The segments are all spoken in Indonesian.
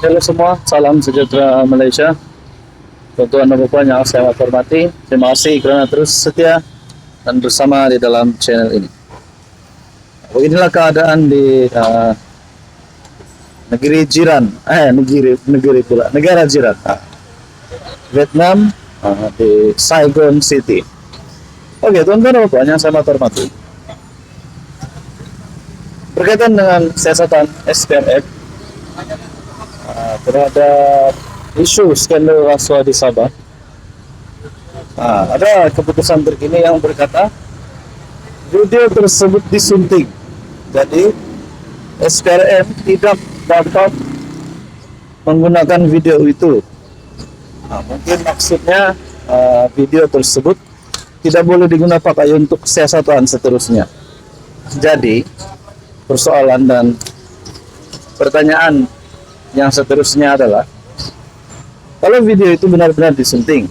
Halo semua, salam sejahtera Malaysia. Tuan-tuan dan puan yang saya hormati, terima kasih kerana terus setia dan bersama di dalam channel ini. Beginilah keadaan di negeri jiran, negara jiran, Vietnam, di Saigon City. Oke, tuan-tuan dan puan yang saya hormati, berkaitan dengan siasatan SPRM terhadap isu skandal rasuah di Sabah, ada keputusan terkini yang berkata video tersebut disunting, jadi SPRM tidak dapat menggunakan video itu. Mungkin maksudnya video tersebut tidak boleh digunakan pakai untuk siasatan seterusnya. Jadi persoalan dan pertanyaan yang seterusnya adalah, kalau video itu benar-benar disunting,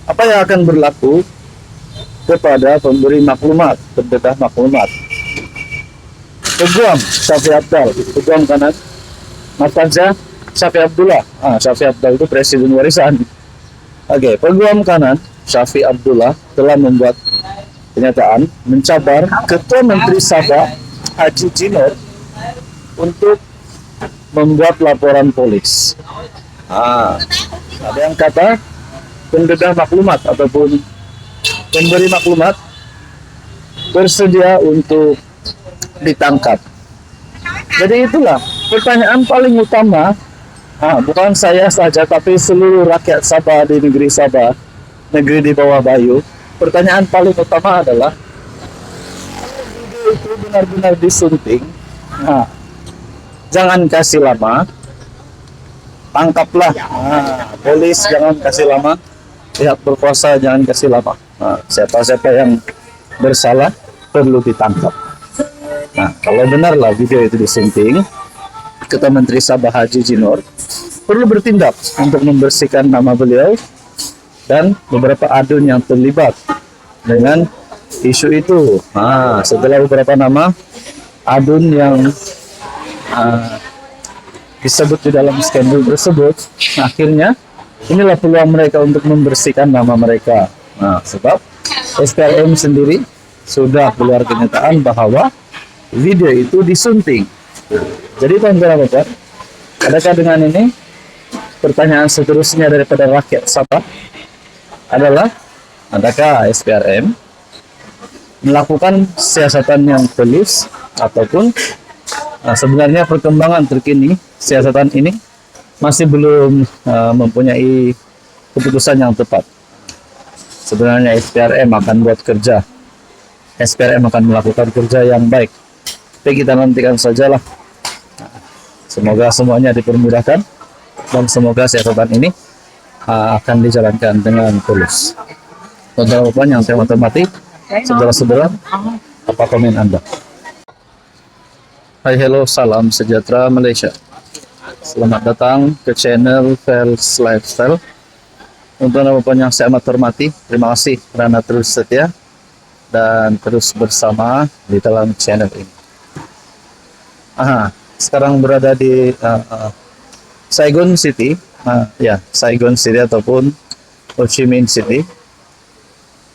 apa yang akan berlaku kepada pemberi maklumat, pendedah maklumat? Peguam Syafiee Apdal, peguam kanan Mas Panca Syafiee Abdullah. Syafiee Abdal itu presiden warisan. Oke, peguam kanan Syafiee Abdullah telah membuat pernyataan mencabar Ketua Menteri Sabah Haji Jinor untuk membuat laporan polis. Ada yang kata pendedah maklumat ataupun pemberi maklumat bersedia untuk ditangkap. Jadi itulah pertanyaan paling utama, bukan saya saja tapi seluruh rakyat Sabah di negeri Sabah, negeri di bawah Bayu. Pertanyaan paling utama adalah, video itu benar-benar disunting, jangan kasih lama, tangkaplah. Polis jangan kasih lama, pihak berkuasa jangan kasih lama. Siapa-siapa yang bersalah perlu ditangkap. Kalau benarlah video itu disunting, Ketua Menteri Sabah Haji Jinor perlu bertindak untuk membersihkan nama beliau dan beberapa adun yang terlibat dengan isu itu. Setelah beberapa nama adun yang disebut di dalam skandal tersebut, akhirnya inilah peluang mereka untuk membersihkan nama mereka. Sebab SPRM sendiri sudah keluar kenyataan bahwa video itu disunting. Jadi tuan-tuan dan puan, adakah dengan ini pertanyaan seterusnya daripada rakyat Sabah adalah, adakah SPRM melakukan siasatan yang tulus ataupun sebenarnya perkembangan terkini siasatan ini masih belum mempunyai keputusan yang tepat. Sebenarnya SPRM akan buat kerja, SPRM akan melakukan kerja yang baik, tapi kita nantikan sajalah. Semoga semuanya dipermudahkan dan semoga siasatan ini akan dijalankan dengan tulus. Tuan-tuan yang saya hormati, saudara-saudara, apa komen Anda? Hai, hello, salam sejahtera Malaysia. Selamat datang ke channel Fels Lifestyle. Untuk teman-teman yang saya amat hormati, terima kasih kerana terus setia dan terus bersama di dalam channel ini. Sekarang berada di Saigon City, Saigon City ataupun Ho Chi Minh City.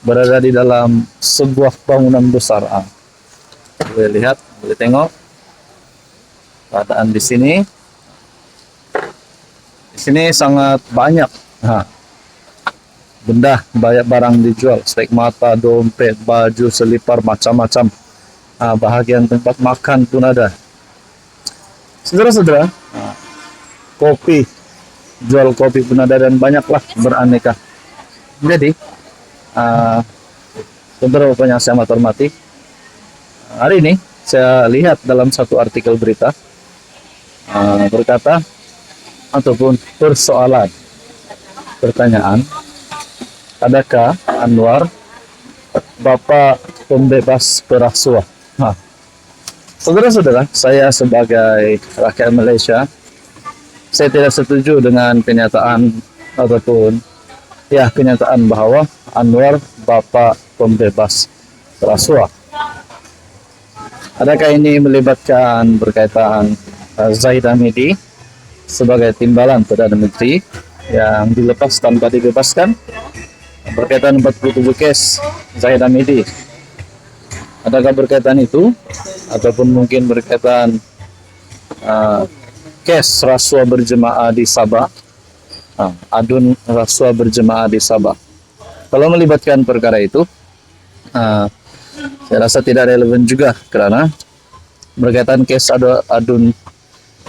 Berada di dalam sebuah bangunan besar. Boleh lihat, boleh tengok keadaan di sini. Di sini sangat banyak benda, banyak barang dijual, stek mata, dompet, baju, selipar, macam-macam. Bahagian tempat makan pun ada. Saudara-saudara, kopi, jual kopi pun ada dan banyaklah, beraneka. Jadi, teman-teman yang saya hormati, hari ini saya lihat dalam satu artikel berita berkata ataupun persoalan, pertanyaan, adakah Anwar Bapak pembebas perasuah? Saudara-saudara, saya sebagai rakyat Malaysia, saya tidak setuju dengan kenyataan ataupun kenyataan bahwa Anwar Bapak pembebas perasuah. Adakah ini melibatkan berkaitan Zahid Hamidi sebagai timbalan Perdana Menteri yang dilepas tanpa dibebaskan berkaitan 47 case Zahid Hamidi. Adakah berkaitan itu ataupun mungkin berkaitan case rasuah berjemaah di Sabah, adun rasuah berjemaah di Sabah? Kalau melibatkan perkara itu, saya rasa tidak relevan juga karena berkaitan case adun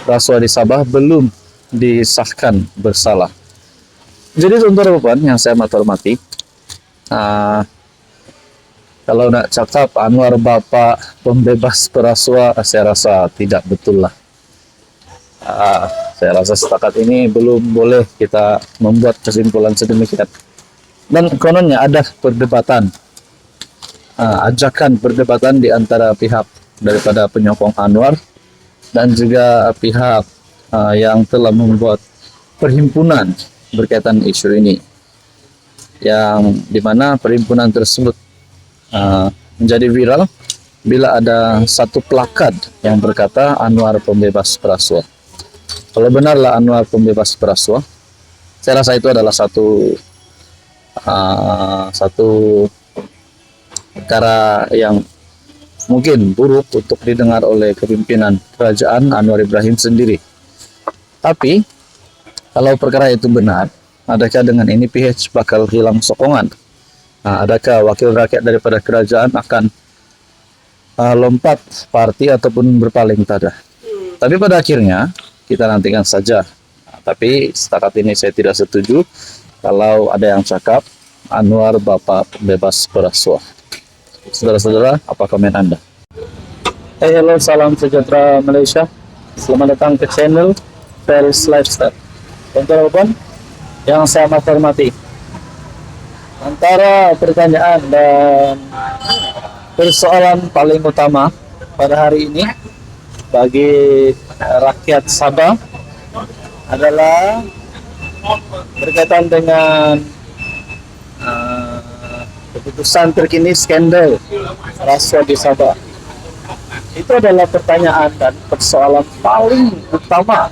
rasuah di Sabah belum disahkan bersalah. Jadi tuan-tuan yang saya hormati, kalau nak cakap Anwar Bapak pembebas perasuah, saya rasa tidak betul lah. Saya rasa setakat ini belum boleh kita membuat kesimpulan sedemikian. Dan kononnya ada perdebatan, ajakan perdebatan di antara pihak daripada penyokong Anwar dan juga pihak yang telah membuat perhimpunan berkaitan isu ini, yang dimana perhimpunan tersebut menjadi viral bila ada satu plakat yang berkata Anwar pembebas perasuah. Kalau benarlah Anwar pembebas perasuah, saya rasa itu adalah satu perkara yang mungkin buruk untuk didengar oleh kepimpinan kerajaan Anwar Ibrahim sendiri. Tapi kalau perkara itu benar, adakah dengan ini PH bakal hilang sokongan? Adakah wakil rakyat daripada kerajaan akan lompat parti ataupun berpaling tada? Tapi pada akhirnya kita nantikan saja. Tapi setakat ini saya tidak setuju kalau ada yang cakap Anwar Bapak bebas perasuah. Saudara-saudara, apa komen Anda? Hey, hello, salam sejahtera Malaysia. Selamat datang ke channel Paris Lifestyle. Tuan-tuan yang saya hormati, antara pertanyaan dan persoalan paling utama pada hari ini bagi rakyat Sabah adalah berkaitan dengan keputusan terkini skandal rasuah di Sabah. Itu adalah pertanyaan dan persoalan paling utama.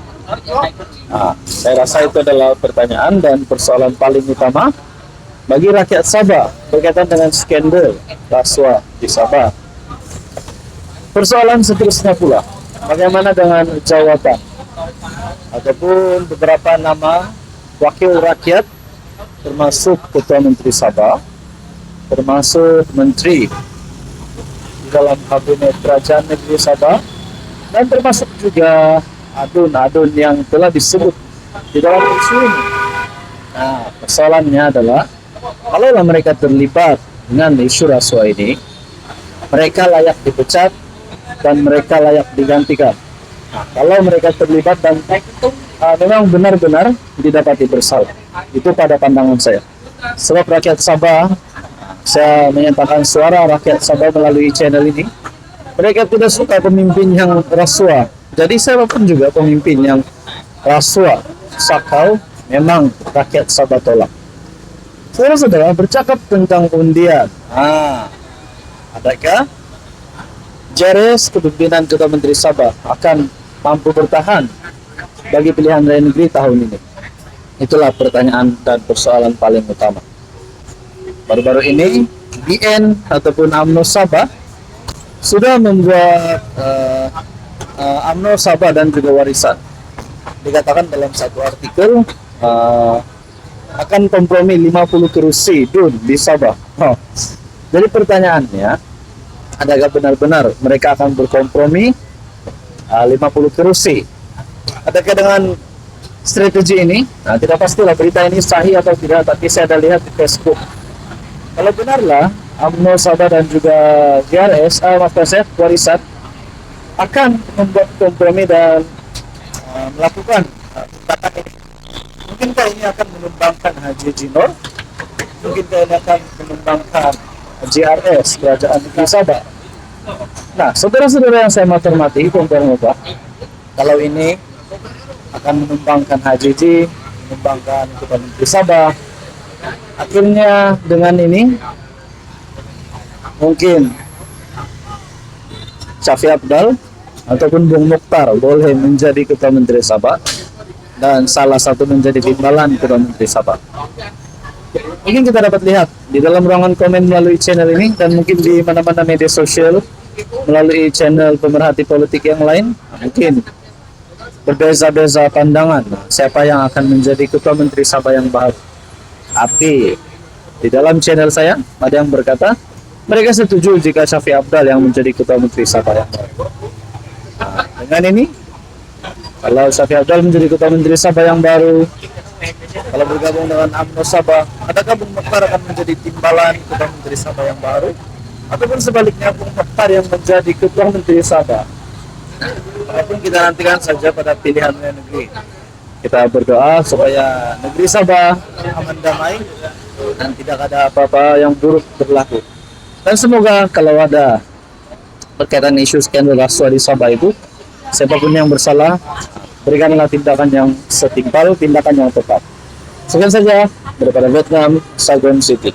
Saya rasa itu adalah pertanyaan dan persoalan paling utama bagi rakyat Sabah berkaitan dengan skandal rasuah di Sabah. Persoalan seterusnya pula, bagaimana dengan jawatan ataupun beberapa nama wakil rakyat, termasuk Ketua Menteri Sabah, termasuk Menteri di dalam Kabinet Kerajaan Negeri Sabah, dan termasuk juga adun-adun yang telah disebut di dalam isu ini. Persoalannya adalah kalaulah mereka terlibat dengan isu rasuah ini, mereka layak dipecat dan mereka layak digantikan. Kalau mereka terlibat dan memang benar-benar didapati bersalah, itu pada pandangan saya. Sebab rakyat Sabah, saya menyatakan suara rakyat Sabah melalui channel ini, mereka tidak suka pemimpin yang rasuah. Jadi saya pun juga pemimpin yang rasuah, sakau, memang rakyat Sabah tolak. Saudara-saudara, bercakap tentang undian. Adakah Jeres kepimpinan Ketua Menteri Sabah akan mampu bertahan bagi pilihan raya negeri tahun ini? Itulah pertanyaan dan persoalan paling utama. Baru-baru ini BN ataupun UMNO Sabah sudah membuat UMNO Sabah dan juga warisan. Dikatakan dalam satu artikel akan kompromi 50 kursi di Sabah. Jadi pertanyaannya, adakah benar-benar mereka akan berkompromi 50 kursi? Adakah dengan strategi ini? Tidak pastilah berita ini sahih atau tidak, tapi saya ada lihat di Facebook. Kalau benarlah UMNO Sabah dan juga JRS, warisan akan membuat kompromi dan melakukan tindakan ini, mungkinkah ini akan menumbangkan Haji Jinor? Mungkinkah ini akan menumbangkan JRS, Kerajaan Negeri Sabah? Saudara-saudara yang saya hormati, tuan-tuan, kalau ini akan menumbangkan HJJ, menumbangkan Ketua Menteri Sabah, akhirnya dengan ini mungkin Syafi Abdal ataupun Bung Mokhtar boleh menjadi Ketua Menteri Sabah, dan salah satu menjadi timbalan Ketua Menteri Sabah. Mungkin kita dapat lihat di dalam ruangan komen melalui channel ini dan mungkin di mana-mana media sosial melalui channel pemerhati politik yang lain, mungkin berbeza-beza pandangan siapa yang akan menjadi Ketua Menteri Sabah yang baru. Tapi di dalam channel saya ada yang berkata mereka setuju jika Syafiee Apdal yang menjadi Ketua Menteri Sabah yang baru. Nah, dengan ini, kalau Syafiee Apdal menjadi Ketua Menteri Sabah yang baru, kalau bergabung dengan UMNO Sabah, adakah Bung Mokhtar akan menjadi timbalan Ketua Menteri Sabah yang baru? Ataupun sebaliknya Bung Mokhtar yang menjadi Ketua Menteri Sabah? Apapun kita nantikan saja pada pilihan negeri. Kita berdoa supaya negeri Sabah aman damai dan tidak ada apa-apa yang buruk berlaku. Dan semoga kalau ada berkaitan isu skandal rasuah di Sabah itu, siapapun yang bersalah, berikanlah tindakan yang setimpal, tindakan yang tepat. Sekian saja daripada Vietnam, Saigon City.